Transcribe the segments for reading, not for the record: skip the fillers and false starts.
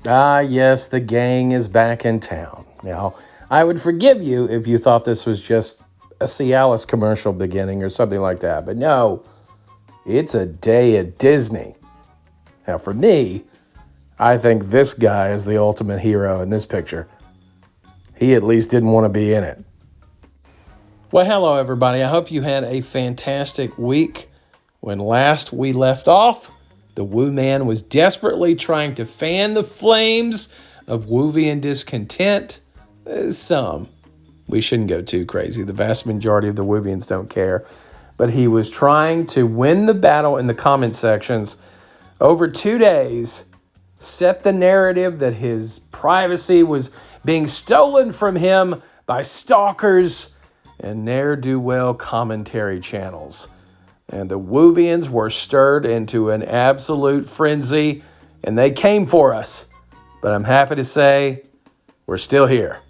Ah, yes, the gang is back in town. Now, I would forgive you if you thought this was just a Cialis commercial beginning or something like that. But no, it's a day at Disney. Now, for me, I think this guy is the ultimate hero in this picture. He at least didn't want to be in it. Well, hello, everybody. I hope you had a fantastic week. When last we left off, the Woo Man was desperately trying to fan the flames of Woovian discontent. Some. We shouldn't go too crazy. The vast majority of the Woovians don't care. But he was trying to win the battle in the comment sections over 2 days, set the narrative that his privacy was being stolen from him by stalkers and ne'er-do-well commentary channels. And the Woovians were stirred into an absolute frenzy, and they came for us. But I'm happy to say we're still here.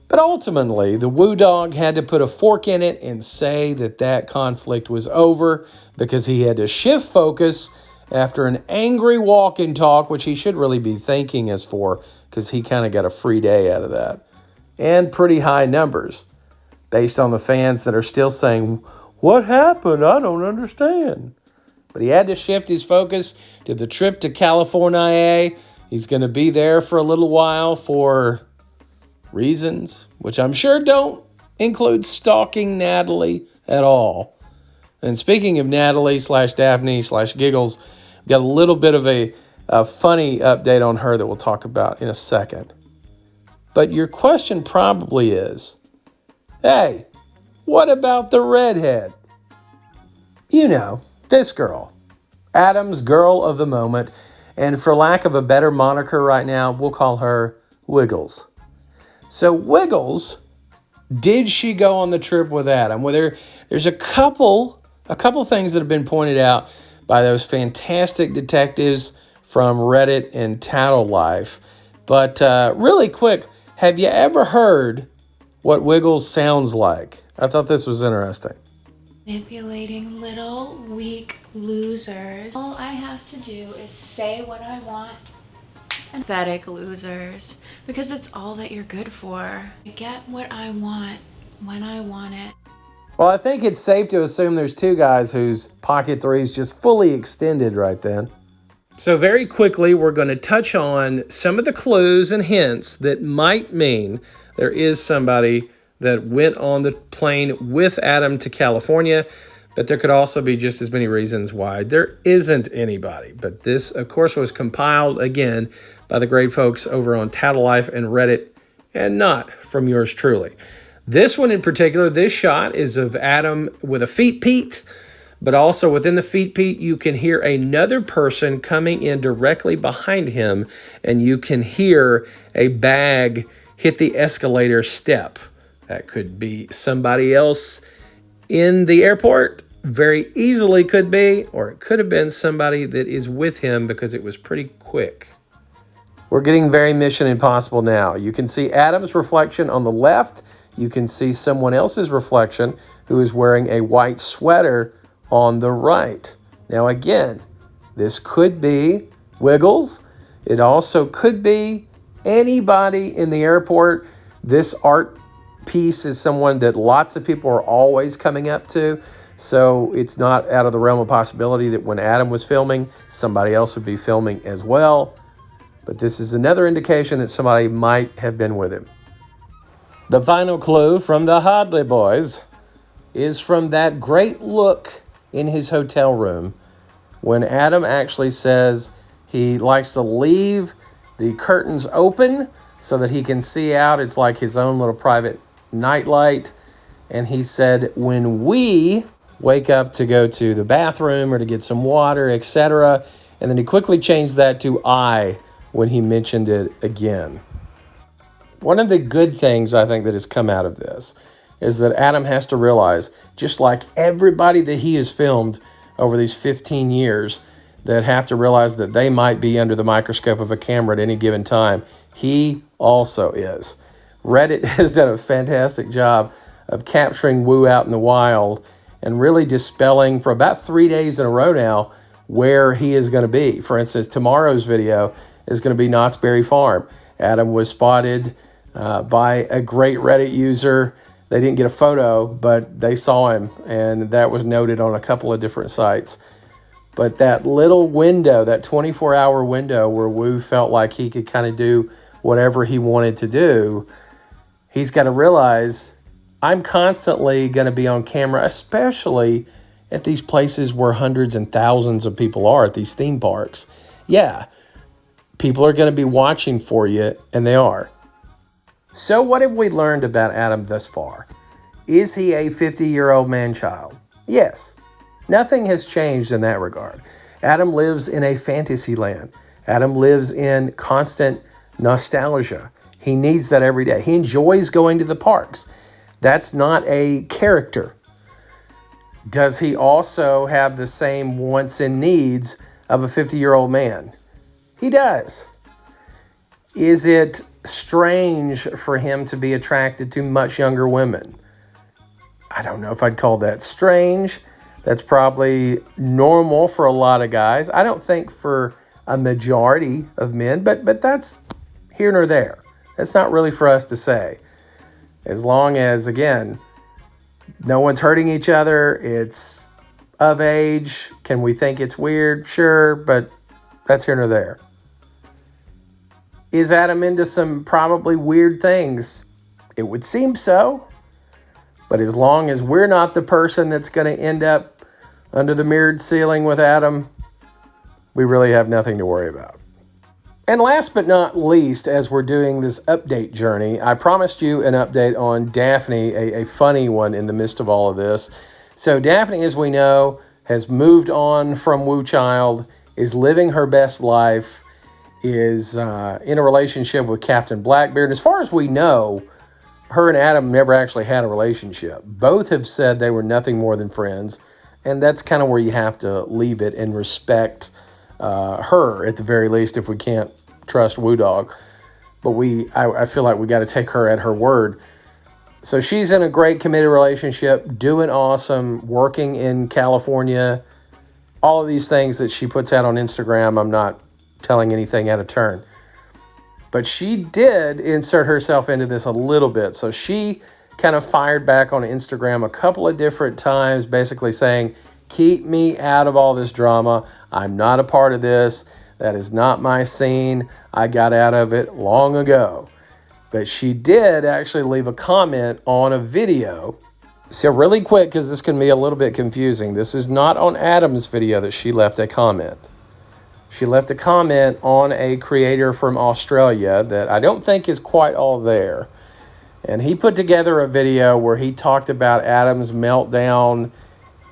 But ultimately, the Woo Dog had to put a fork in it and say that conflict was over because he had to shift focus after an angry walk and talk, which he should really be thanking us for because he kind of got a free day out of that. And pretty high numbers based on the fans that are still saying, "What happened? I don't understand." But he had to shift his focus to the trip to California. He's going to be there for a little while for reasons, which I'm sure don't include stalking Natalie at all. And speaking of Natalie / Daphne / Giggles, we've got a little bit of a funny update on her that we'll talk about in a second. But your question probably is, hey, what about the redhead? You know, this girl, Adam's girl of the moment, and for lack of a better moniker right now, we'll call her Wiggles. So Wiggles, did she go on the trip with Adam? Well, there's a couple things that have been pointed out by those fantastic detectives from Reddit and Tattle Life. But really quick, have you ever heard what Wiggles sounds like? I thought this was interesting. Manipulating little weak losers. All I have to do is say what I want. And pathetic losers, because it's all that you're good for. I get what I want when I want it. Well, I think it's safe to assume there's two guys whose pocket threes just fully extended right then. So very quickly, we're going to touch on some of the clues and hints that might mean there is somebody that went on the plane with Adam to California, but there could also be just as many reasons why there isn't anybody. But this, of course, was compiled, again, by the great folks over on Tattle Life and Reddit, and not from yours truly. This one in particular, this shot is of Adam with a feet Pete, but also within the feet Pete, you can hear another person coming in directly behind him, and you can hear a bag hit the escalator step. That could be somebody else in the airport, very easily could be, or it could have been somebody that is with him because it was pretty quick. We're getting very Mission Impossible now. You can see Adam's reflection on the left. You can see someone else's reflection who is wearing a white sweater on the right. Now again, this could be Wiggles. It also could be anybody in the airport. This art piece is someone that lots of people are always coming up to. So it's not out of the realm of possibility that when Adam was filming, somebody else would be filming as well. But this is another indication that somebody might have been with him. The final clue from the Hadley boys is from that great look in his hotel room when Adam actually says he likes to leave the curtains open so that he can see out. It's like his own little private nightlight. And he said, when we wake up to go to the bathroom or to get some water, etc. And then he quickly changed that to I when he mentioned it again. One of the good things I think that has come out of this is that Adam has to realize, just like everybody that he has filmed over these 15 years that have to realize that they might be under the microscope of a camera at any given time, he also is. Reddit has done a fantastic job of capturing Woo out in the wild and really dispelling for about 3 days in a row now where he is going to be. For instance, tomorrow's video is going to be Knott's Berry Farm. Adam was spotted by a great Reddit user. They didn't get a photo, but they saw him, and that was noted on a couple of different sites. But that little window, that 24-hour window where Wu felt like he could kind of do whatever he wanted to do, he's got to realize, I'm constantly going to be on camera, especially at these places where hundreds and thousands of people are, at these theme parks. Yeah, people are going to be watching for you, and they are. So what have we learned about Adam thus far? Is he a 50-year-old man-child? Yes. Nothing has changed in that regard. Adam lives in a fantasy land. Adam lives in constant nostalgia. He needs that every day. He enjoys going to the parks. That's not a character. Does he also have the same wants and needs of a 50-year-old man? He does. Is it strange for him to be attracted to much younger women? I don't know if I'd call that strange. That's probably normal for a lot of guys. I don't think for a majority of men, but that's here nor there. That's not really for us to say. As long as, again, no one's hurting each other, it's of age. Can we think it's weird? Sure, but that's here nor there. Is Adam into some probably weird things? It would seem so. But as long as we're not the person that's going to end up under the mirrored ceiling with Adam, we really have nothing to worry about. And last but not least, as we're doing this update journey, I promised you an update on Daphne, a funny one in the midst of all of this. So Daphne, as we know, has moved on from Wu Child, is living her best life, is in a relationship with Captain Blackbeard. And as far as we know, her and Adam never actually had a relationship. Both have said they were nothing more than friends, and that's kind of where you have to leave it and respect her, at the very least, if we can't trust Wu Dog. But I feel like we got to take her at her word. So she's in a great committed relationship, doing awesome, working in California. All of these things that she puts out on Instagram, I'm not telling anything out of turn. But she did insert herself into this a little bit. So she kind of fired back on Instagram a couple of different times, basically saying, keep me out of all this drama. I'm not a part of this. That is not my scene. I got out of it long ago. But she did actually leave a comment on a video. So really quick, because this can be a little bit confusing. This is not on Adam's video that she left a comment. She left a comment on a creator from Australia that I don't think is quite all there. And he put together a video where he talked about Adam's meltdown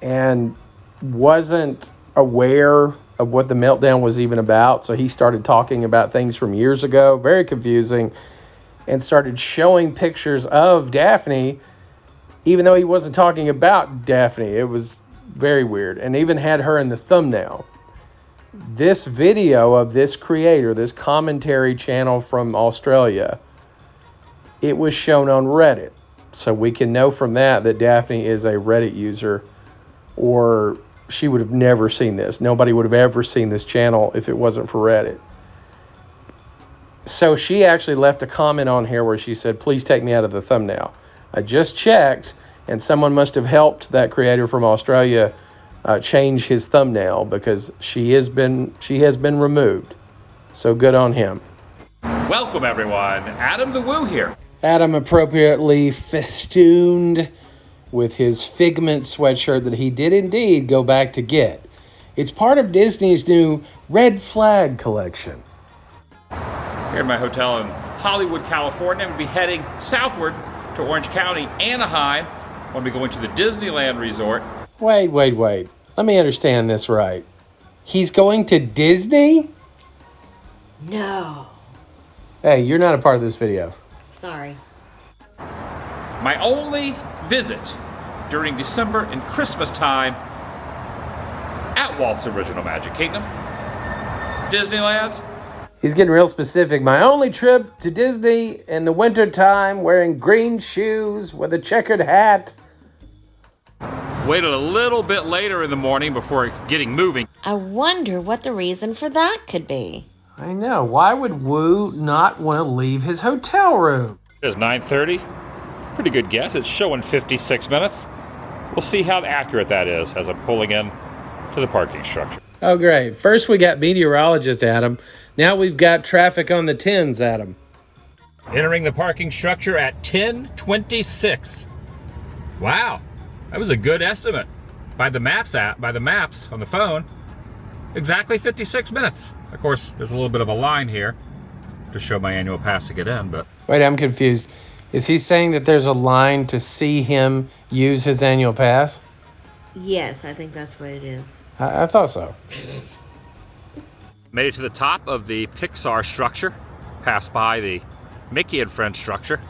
and wasn't aware of what the meltdown was even about. So he started talking about things from years ago, very confusing, and started showing pictures of Daphne, even though he wasn't talking about Daphne. It was very weird, and even had her in the thumbnail. This video of this creator, this commentary channel from Australia, it was shown on Reddit. So we can know from that Daphne is a Reddit user, or she would have never seen this. Nobody would have ever seen this channel if it wasn't for Reddit. So she actually left a comment on here where she said, please take me out of the thumbnail. I just checked, and someone must have helped that creator from Australia change his thumbnail, because she has been removed. So good on him. Welcome everyone, Adam the Woo here. Adam appropriately festooned with his Figment sweatshirt that he did indeed go back to get. It's part of Disney's new Red Flag collection. Here in my hotel in Hollywood, California. We'll be heading southward to Orange County, Anaheim, when we go into the Disneyland Resort. Wait. Let me understand this right. He's going to Disney? No. Hey, you're not a part of this video. Sorry. My only visit during December and Christmas time at Walt's Original Magic Kingdom, Disneyland. He's getting real specific. My only trip to Disney in the winter time, wearing green shoes with a checkered hat. Waited a little bit later in the morning before getting moving. I wonder what the reason for that could be. I know. Why would Wu not want to leave his hotel room? It is 9:30. Pretty good guess. It's showing 56 minutes. We'll see how accurate that is as I'm pulling in to the parking structure. Oh, great. First we got meteorologist Adam. Now we've got traffic on the 10s, Adam. Entering the parking structure at 10:26. Wow, that was a good estimate by the maps on the phone. Exactly 56 minutes. Of course, there's a little bit of a line here to show my annual pass to get in, but... Wait, I'm confused. Is he saying that there's a line to see him use his annual pass? Yes, I think that's what it is. I thought so. Made it to the top of the Pixar structure, passed by the Mickey and Friends structure,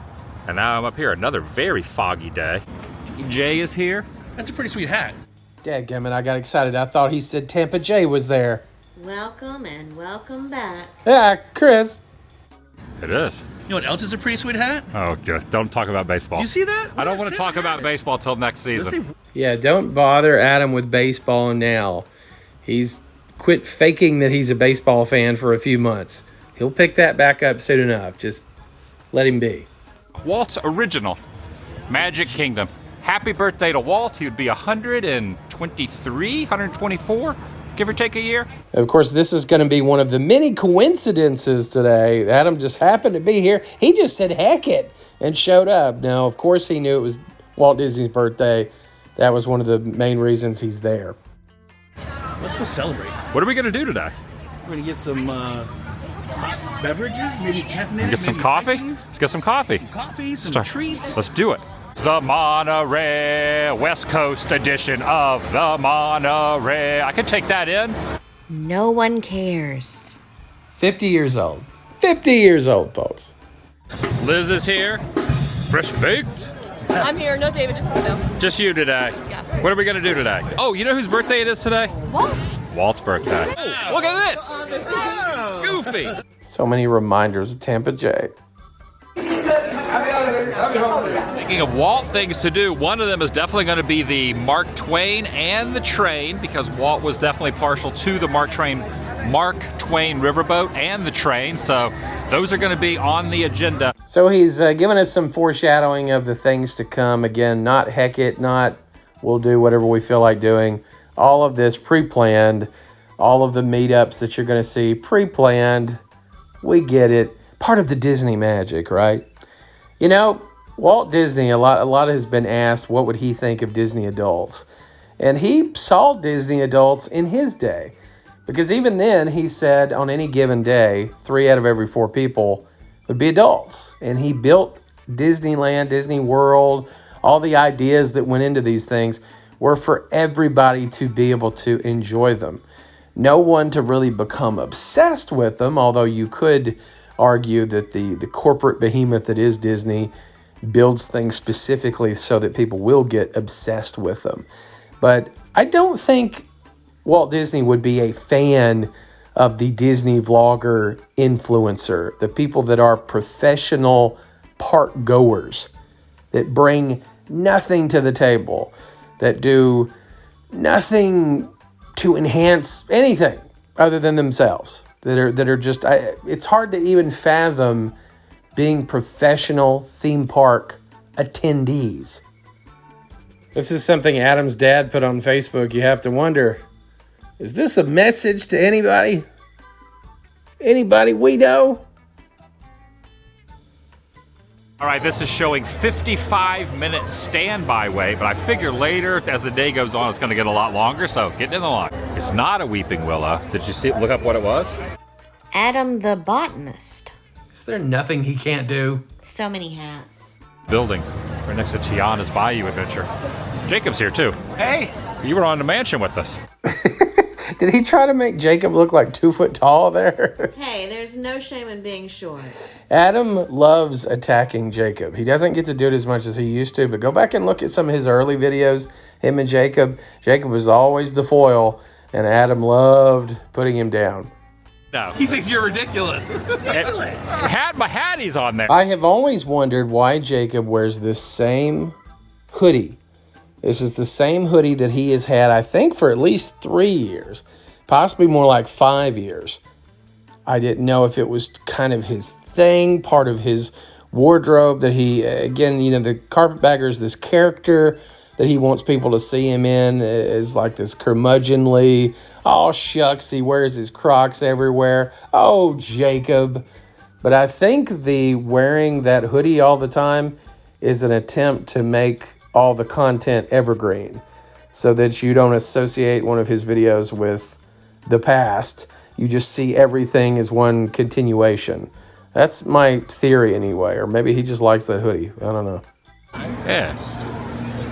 and now I'm up here. Another very foggy day. Jay is here. That's a pretty sweet hat. Dadgummit, I got excited. I thought he said Tampa Jay was there. Welcome and welcome back. Yeah, Chris. It is. You know what else is a pretty sweet hat? Oh, good. Don't talk about baseball. You see that? I don't want to talk about baseball till next season. Yeah, don't bother Adam with baseball now. He's quit faking that he's a baseball fan for a few months. He'll pick that back up soon enough. Just let him be. Walt's original Magic Kingdom. Happy birthday to Walt. He would be 123, 124, give or take a year. Of course, this is going to be one of the many coincidences today. Adam just happened to be here. He just said, heck it, and showed up. Now, of course, he knew it was Walt Disney's birthday. That was one of the main reasons he's there. Let's go celebrate. What are we going to do today? We're going to get some hot beverages, maybe caffeinated. Get some maybe coffee? hiking, Let's get some coffee. coffee, some treats. Let's do it. It's the monorail, West Coast edition of the monorail. I could take that in. No one cares. 50 years old. 50 years old, folks. Liz is here. Fresh baked. I'm here. No, David, just Phil. Just you today. Yeah. What are we going to do today? Oh, you know whose birthday it is today? Waltz. Walt's birthday. Oh, look at this. Goofy. So many reminders of Tampa Jay. Speaking of Walt things to do, one of them is definitely going to be the Mark Twain and the train, because Walt was definitely partial to the Mark Twain riverboat and the train, so those are going to be on the agenda. So he's giving us some foreshadowing of the things to come. Again, not heck it, not we'll do whatever we feel like doing. All of this pre-planned. All of the meetups that you're going to see pre-planned. We get it. Part of the Disney magic, right? You know, Walt Disney, a lot has been asked what would he think of Disney adults. And he saw Disney adults in his day. Because even then, he said on any given day, 3 out of every 4 people would be adults. And he built Disneyland, Disney World, all the ideas that went into these things were for everybody to be able to enjoy them. No one to really become obsessed with them, although you could argue that the corporate behemoth that is Disney builds things specifically so that people will get obsessed with them. But I don't think Walt Disney would be a fan of the Disney vlogger influencer, the people that are professional park goers, that bring nothing to the table, that do nothing to enhance anything other than themselves, that are just, it's hard to even fathom being professional theme park attendees. This is something Adam's dad put on Facebook. You have to wonder, is this a message to anybody? Anybody we know? All right, this is showing 55-minute standby wait, but I figure later, as the day goes on, it's going to get a lot longer, so getting in the line. It's not a weeping willow. Did you see? Look up what it was? Adam the botanist. Is there nothing he can't do? So many hats. Building right next to Tiana's Bayou Adventure. Jacob's here, too. Hey. You were on the mansion with us. Did he try to make Jacob look like 2 foot tall there? Hey, there's no shame in being short. Adam loves attacking Jacob. He doesn't get to do it as much as he used to, but go back and look at some of his early videos, him and Jacob. Jacob was always the foil, and Adam loved putting him down. No. He thinks you're ridiculous. My hatties on there. I have always wondered why Jacob wears this same hoodie. This is the same hoodie that he has had, I think, for at least 3 years, possibly more like 5 years. I didn't know if it was kind of his thing, part of his wardrobe that he, again, you know, the carpetbagger is this character that he wants people to see him in, is like this curmudgeonly, oh shucks, he wears his Crocs everywhere. Oh, Jacob. But I think the wearing that hoodie all the time is an attempt to make all the content evergreen so that you don't associate one of his videos with the past. You just see everything as one continuation. That's my theory anyway, or maybe he just likes that hoodie. I don't know. Yes.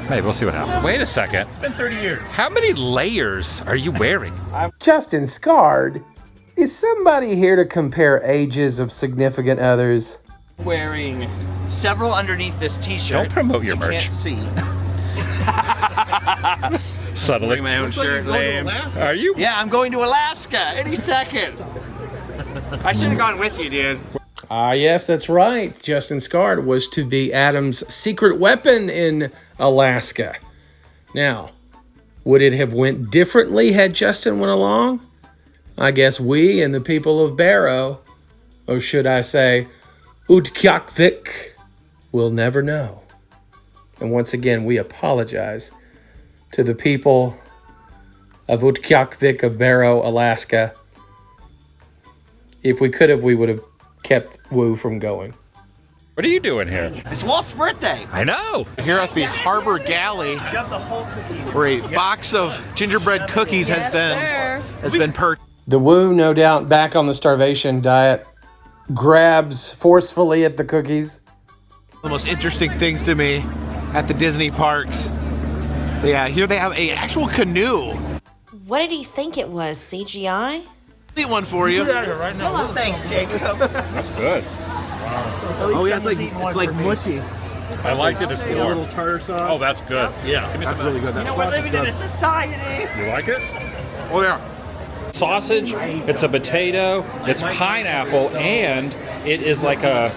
Maybe we'll see what happens. Wait a second. It's been 30 years. How many layers are you wearing? Justin Scard, is somebody here to compare ages of significant others? Wearing several underneath this t-shirt. Don't promote your you merch. Can't see. Subtly. My own shirt, lame. Are you? Yeah, I'm going to Alaska any second. I should have gone with you, dude. Ah, yes, that's right. Justin Scard was to be Adam's secret weapon in Alaska. Now, would it have went differently had Justin went along? I guess we and the people of Barrow, or should I say, Utqiagvik, will never know. And once again, we apologize to the people of Utqiagvik of Barrow, Alaska. If we could have, we would have kept Woo from going. What are you doing here? It's Walt's birthday. I know. Here at the Harbor Galley, where a box of gingerbread cookies has been purchased. The Woo, no doubt, back on the starvation diet, grabs forcefully at the cookies. The most interesting things to me at the Disney parks. Yeah, here they have a actual canoe. What did he think it was? CGI? Neat one for you. Thanks, Jacob. Good. Oh yeah, it's like mushy. I liked it. It's A little tartar sauce. Oh, that's good. Yeah. Give me That's some really good. That You know, we're sauce is living in good. a society. You like it? Oh yeah. Sausage, it's a potato, it's pineapple, and it is like a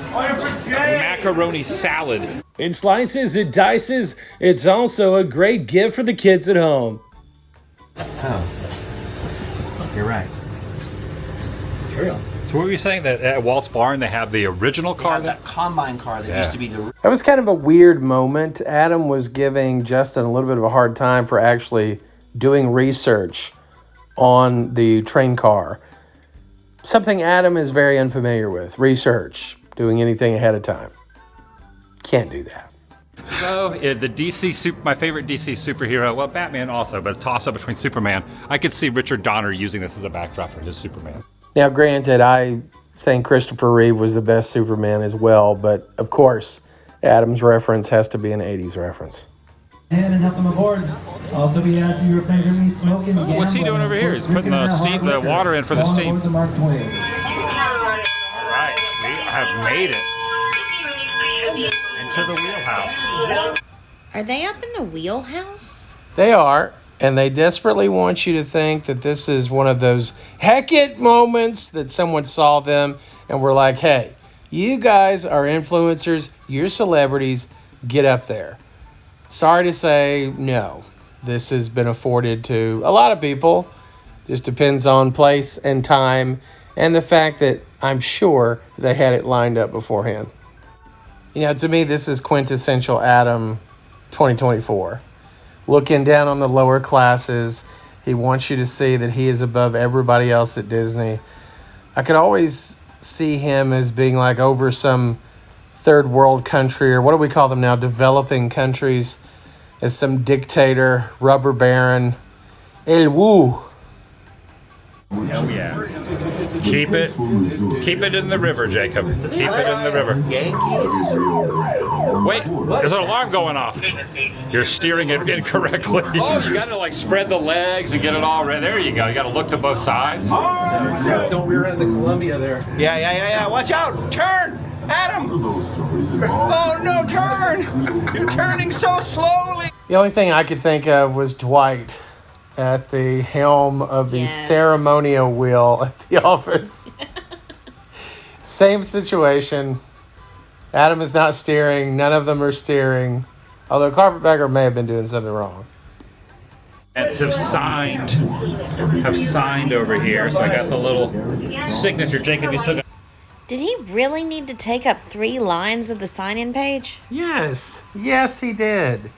macaroni salad. It slices, it dices. It's also a great gift for the kids at home. You're right. So what were you saying, that at Walt's Barn they have the original car? That combine car that used to be the. That was kind of a weird moment. Adam was giving Justin a little bit of a hard time for actually doing research on the train car. Something Adam is very unfamiliar with. Research, doing anything ahead of time. Can't do that. So the my favorite DC superhero, well, Batman also, but a toss-up between Superman. I could see Richard Donner using this as a backdrop for his Superman. Now, granted, I think Christopher Reeve was the best Superman as well, but of course, Adam's reference has to be an 80s reference. And help them aboard. Also, we ask you refrain from any smoking. What's he doing over here? He's putting the water in for the steam. The Mark Twain. All right, we have made it into the wheelhouse. Are they up in the wheelhouse? They are, and they desperately want you to think that this is one of those heck it moments that someone saw them and were like, hey, you guys are influencers, you're celebrities, get up there. Sorry to say, no. This has been afforded to a lot of people. Just depends on place and time and the fact that I'm sure they had it lined up beforehand. You know, to me, this is quintessential Adam 2024. Looking down on the lower classes, he wants you to see that he is above everybody else at Disney. I could always see him as being like over some third world country, or what do we call them now, developing countries, as some dictator, rubber baron, El Woo. Hell yeah. Keep it in the river, Jacob. Keep it in the river. Wait, there's an alarm going off. You're steering it incorrectly. Oh, you gotta like spread the legs and get it all ready. There you go. You gotta look to both sides. Don't rear end the Columbia there. Yeah. Watch out! Turn! Adam! Oh no, turn! You're turning so slowly! The only thing I could think of was Dwight at the helm of the ceremonial wheel at the office. Same situation. Adam is not steering. None of them are steering. Although Carpetbagger may have been doing something wrong. And have signed over here. So I got the little signature. Jacob, you still got. Did he really need to take up 3 lines of the sign-in page? Yes, he did.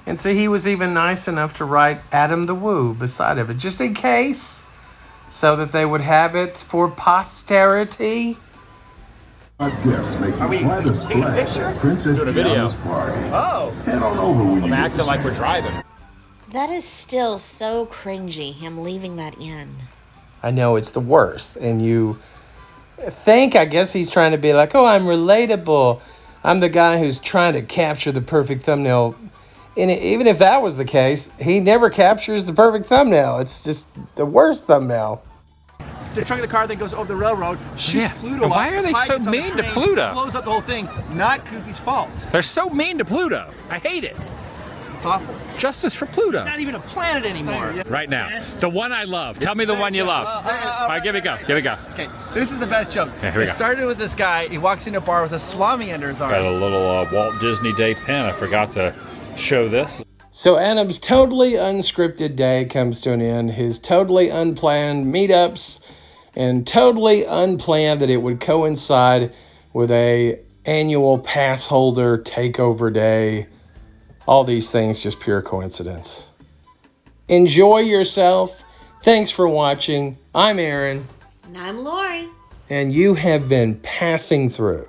And so he was even nice enough to write Adam the Woo beside of it, just in case, so that they would have it for posterity. Are we taking a picture? Doing a video. Oh. Head on over when I'm acting like we're driving. That is still so cringy, him leaving that in. I know, it's the worst. And you think, I guess he's trying to be like, oh, I'm relatable. I'm the guy who's trying to capture the perfect thumbnail. And even if that was the case, he never captures the perfect thumbnail. It's just the worst thumbnail. The trunk of the car then goes over the railroad, shoots Pluto And why up, are they Pi so gets on the mean to train, Pluto? Blows up the whole thing. Not Goofy's fault. They're so mean to Pluto. I hate it. It's awful. Justice for Pluto. It's not even a planet anymore. Right now, the one I love. Tell me the one you love. All right, give it a go. Give it a go. Okay, this is the best joke. Okay, here we It go. started with this guy. He walks into a bar with a salami under his arm. Got a little Walt Disney Day pen. I forgot to show this. So Adam's totally unscripted day comes to an end. His totally unplanned meetups, and totally unplanned that it would coincide with a annual pass holder takeover day. All these things just pure coincidence. Enjoy yourself. Thanks for watching. I'm Aaron. And I'm Lori. And you have been passing through.